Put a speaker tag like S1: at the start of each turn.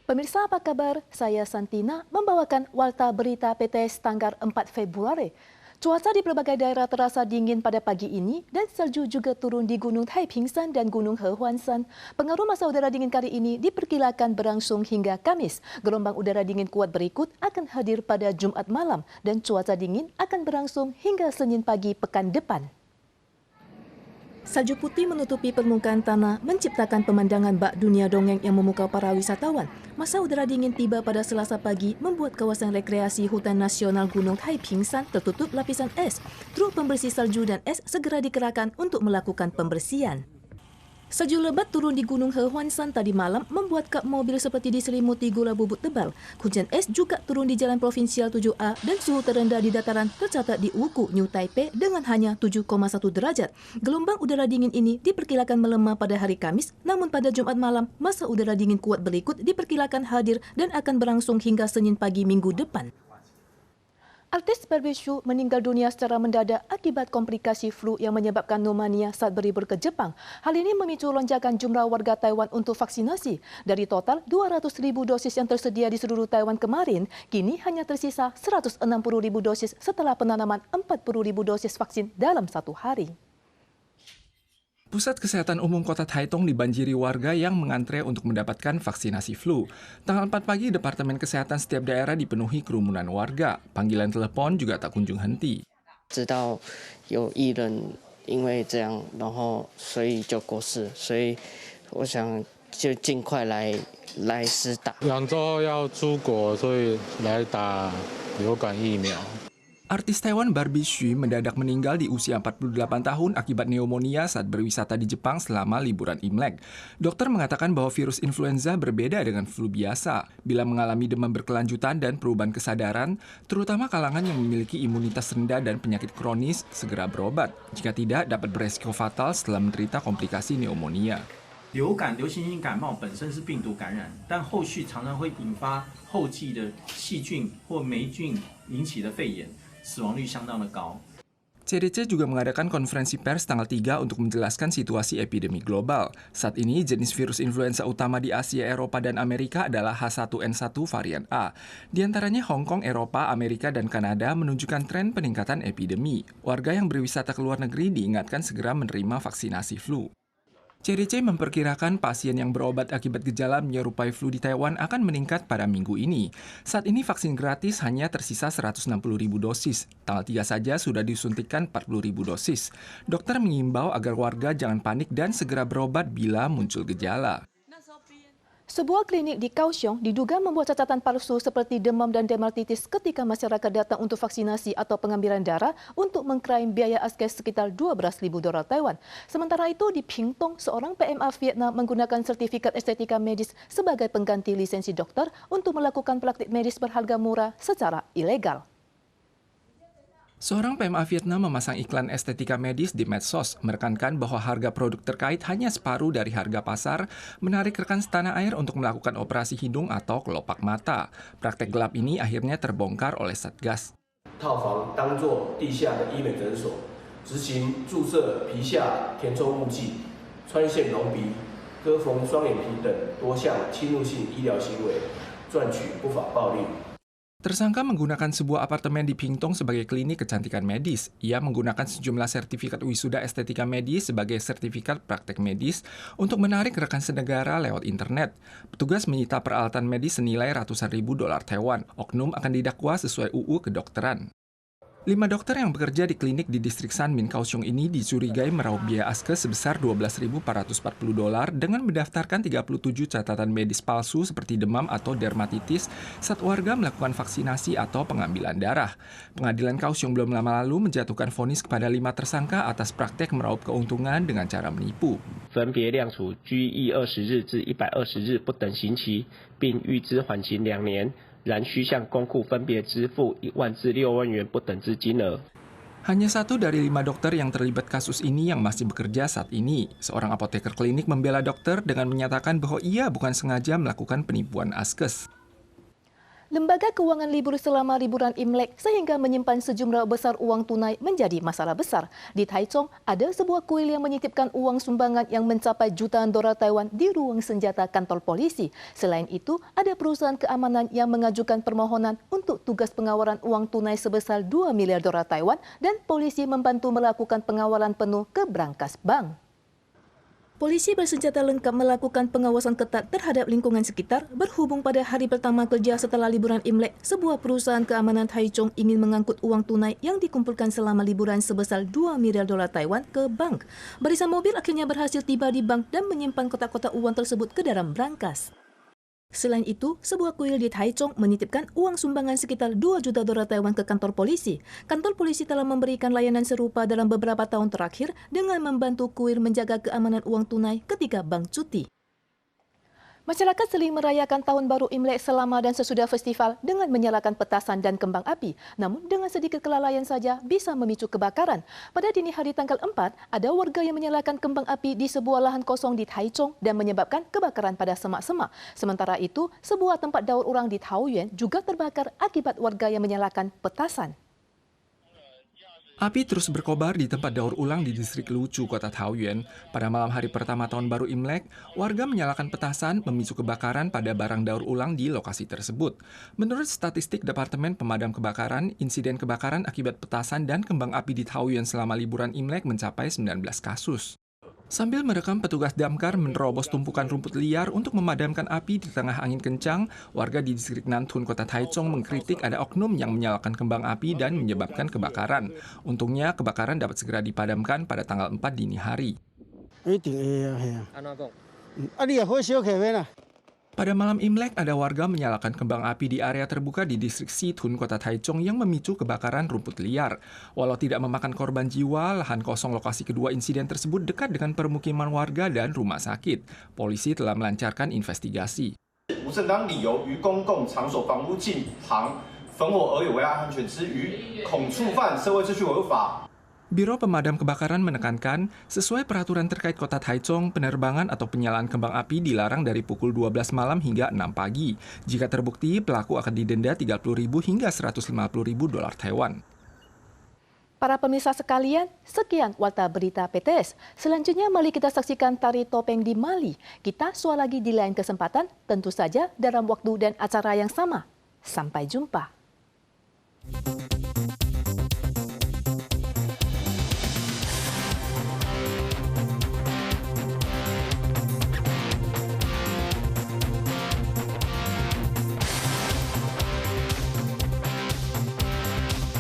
S1: Pemirsa apa kabar? Saya Santina membawakan Warta Berita PTS tanggal 4 Februari. Cuaca di berbagai daerah terasa dingin pada pagi ini dan salju juga turun di Gunung Taipingsan dan Gunung Hehuanshan. Pengaruh masa udara dingin kali ini diperkirakan berlangsung hingga Kamis. Gelombang udara dingin kuat berikut akan hadir pada Jumat malam dan cuaca dingin akan berlangsung hingga Senin pagi pekan depan. Salju putih menutupi permukaan tanah, menciptakan pemandangan bak dunia dongeng yang memukau para wisatawan. Masa udara dingin tiba pada Selasa pagi membuat kawasan rekreasi Hutan Nasional Gunung Taipingsan tertutup lapisan es. Truk pembersih salju dan es segera dikerahkan untuk melakukan pembersihan. Salju lebat turun di Gunung Hehuanshan tadi malam membuat kap mobil seperti diselimuti gula bubut tebal. Hujan es juga turun di Jalan Provinsial 7A dan suhu terendah di dataran tercatat di Wuku, New Taipei dengan hanya 7,1 derajat. Gelombang udara dingin ini diperkirakan melemah pada hari Kamis, namun pada Jumat malam masa udara dingin kuat berikut diperkirakan hadir dan akan berlangsung hingga Senin pagi minggu depan. Artis Barbie Hsu meninggal dunia secara mendadak akibat komplikasi flu yang menyebabkan pneumonia saat berlibur ke Jepang. Hal ini memicu lonjakan jumlah warga Taiwan untuk vaksinasi. Dari total 200.000 dosis yang tersedia di seluruh Taiwan kemarin, kini hanya tersisa 160.000 dosis setelah penanaman 40.000 dosis vaksin dalam satu hari.
S2: Pusat Kesehatan Umum Kota Taitung dibanjiri warga yang mengantre untuk mendapatkan vaksinasi flu. Tanggal 4 pagi, Departemen Kesehatan setiap daerah dipenuhi kerumunan warga. Panggilan telepon juga tak kunjung henti.
S3: 知道有艺人因为这样，然后所以就过世，所以我想就尽快来施打。
S4: 2周后要出国，所以来打流感疫苗。
S2: Artis Taiwan Barbie Hsu mendadak meninggal di usia 48 tahun akibat pneumonia saat berwisata di Jepang selama liburan Imlek. Dokter mengatakan bahwa virus influenza berbeda dengan flu biasa. Bila mengalami demam berkelanjutan dan perubahan kesadaran, terutama kalangan yang memiliki imunitas rendah dan penyakit kronis, segera berobat. Jika tidak, dapat beresiko fatal setelah menderita komplikasi pneumonia.
S5: 流行性感冒本身是病毒感染，但后续常常会引发后继的细菌或霉菌引起的肺炎。 死亡率相当的高。
S2: CDC juga mengadakan konferensi pers tanggal 3 untuk menjelaskan situasi epidemi global. Saat ini, jenis virus influenza utama di Asia, Eropa, dan Amerika adalah H1N1 varian A. Di antaranya Hong Kong, Eropa, Amerika, dan Kanada menunjukkan tren peningkatan epidemi. Warga yang berwisata ke luar negeri diingatkan segera menerima vaksinasi flu. CDC memperkirakan pasien yang berobat akibat gejala menyerupai flu di Taiwan akan meningkat pada minggu ini. Saat ini vaksin gratis hanya tersisa 160.000 dosis. Tanggal 3 saja sudah disuntikkan 40.000 dosis. Dokter mengimbau agar warga jangan panik dan segera berobat bila muncul gejala.
S1: Sebuah klinik di Kaohsiung diduga membuat catatan palsu seperti demam dan dermatitis ketika masyarakat datang untuk vaksinasi atau pengambilan darah untuk mengklaim biaya askes sekitar 12.000 dolar Taiwan. Sementara itu di Pingtung, seorang PMA Vietnam menggunakan sertifikat estetika medis sebagai pengganti lisensi dokter untuk melakukan praktik medis berharga murah secara ilegal.
S2: Seorang PMA Vietnam memasang iklan estetika medis di medsos, menekankan bahwa harga produk terkait hanya separuh dari harga pasar, menarik rekan setanah air untuk melakukan operasi hidung atau kelopak mata. Praktek gelap ini akhirnya terbongkar oleh Satgas.
S6: 套房当作地下的医美诊所，执行注射皮下填充物剂、穿线隆鼻、割缝双眼皮等多项侵入性医疗行为，赚取不法暴利。
S2: Tersangka menggunakan sebuah apartemen di Pingtung sebagai klinik kecantikan medis. Ia menggunakan sejumlah sertifikat wisuda estetika medis sebagai sertifikat praktek medis untuk menarik rekan senegara lewat internet. Petugas menyita peralatan medis senilai ratusan ribu dolar Taiwan. Oknum akan didakwa sesuai UU Kedokteran. 5 dokter yang bekerja di klinik di distrik Sanmin, Kaohsiung ini dicurigai meraup biaya askes sebesar 12.440 dolar dengan mendaftarkan 37 catatan medis palsu seperti demam atau dermatitis saat warga melakukan vaksinasi atau pengambilan darah. Pengadilan Kaohsiung belum lama lalu menjatuhkan vonis kepada 5 tersangka atas praktek meraup keuntungan dengan cara menipu.
S3: 分别量处拘役20日至120日不等刑期，并预支缓刑2年。 然需向公库分别支付1万至6万元不等之金额。
S2: Hanya 1 dari 5 dokter yang terlibat kasus ini yang masih bekerja saat ini. Seorang apoteker klinik membela dokter dengan menyatakan bahwa ia bukan sengaja melakukan penipuan askes.
S1: Lembaga keuangan libur selama liburan Imlek sehingga menyimpan sejumlah besar uang tunai menjadi masalah besar. Di Taichung, ada sebuah kuil yang menitipkan uang sumbangan yang mencapai jutaan dolar Taiwan di ruang senjata kantor polisi. Selain itu, ada perusahaan keamanan yang mengajukan permohonan untuk tugas pengawalan uang tunai sebesar 2 miliar dolar Taiwan dan polisi membantu melakukan pengawalan penuh ke brankas bank. Polisi bersenjata lengkap melakukan pengawasan ketat terhadap lingkungan sekitar berhubung pada hari pertama kerja setelah liburan Imlek, sebuah perusahaan keamanan Taichung ingin mengangkut uang tunai yang dikumpulkan selama liburan sebesar 2 miliar dolar Taiwan ke bank. Barisan mobil akhirnya berhasil tiba di bank dan menyimpan kotak-kotak uang tersebut ke dalam brankas. Selain itu, sebuah kuil di Taichung menitipkan uang sumbangan sekitar 2 juta dolar Taiwan ke kantor polisi. Kantor polisi telah memberikan layanan serupa dalam beberapa tahun terakhir dengan membantu kuil menjaga keamanan uang tunai ketika bank cuti. Masyarakat seling merayakan Tahun Baru Imlek selama dan sesudah festival dengan menyalakan petasan dan kembang api. Namun dengan sedikit kelalaian saja bisa memicu kebakaran. Pada dini hari tanggal 4, ada warga yang menyalakan kembang api di sebuah lahan kosong di Taichung dan menyebabkan kebakaran pada semak-semak. Sementara itu, sebuah tempat daur ulang di Taoyuan juga terbakar akibat warga yang menyalakan petasan.
S2: Api terus berkobar di tempat daur ulang di distrik Lucu, kota Taoyuan. Pada malam hari pertama Tahun Baru Imlek, warga menyalakan petasan memicu kebakaran pada barang daur ulang di lokasi tersebut. Menurut statistik Departemen Pemadam Kebakaran, insiden kebakaran akibat petasan dan kembang api di Taoyuan selama liburan Imlek mencapai 19 kasus. Sambil merekam petugas damkar menerobos tumpukan rumput liar untuk memadamkan api di tengah angin kencang, warga di distrik Nantun, kota Taichung mengkritik ada oknum yang menyalakan kembang api dan menyebabkan kebakaran. Untungnya, kebakaran dapat segera dipadamkan pada tanggal 4 dini hari. Pada malam Imlek, ada warga menyalakan kembang api di area terbuka di distrik Situn, kota Taichung yang memicu kebakaran rumput liar. Walau tidak memakan korban jiwa, lahan kosong lokasi kedua insiden tersebut dekat dengan permukiman warga dan rumah sakit. Polisi telah melancarkan investigasi.
S7: 无正当理由于公共场所房屋近旁焚火而有危害安全之余，恐触犯社会秩序违法。
S2: Biro Pemadam Kebakaran menekankan, sesuai peraturan terkait kota Taichung, penerbangan atau penyalaan kembang api dilarang dari pukul 12 malam hingga 6 pagi. Jika terbukti, pelaku akan didenda 30.000 hingga 150.000 dolar Taiwan.
S1: Para pemirsa sekalian, sekian Warta Berita PTS. Selanjutnya mari kita saksikan tari topeng di Mali. Kita soal lagi di lain kesempatan, tentu saja dalam waktu dan acara yang sama. Sampai jumpa.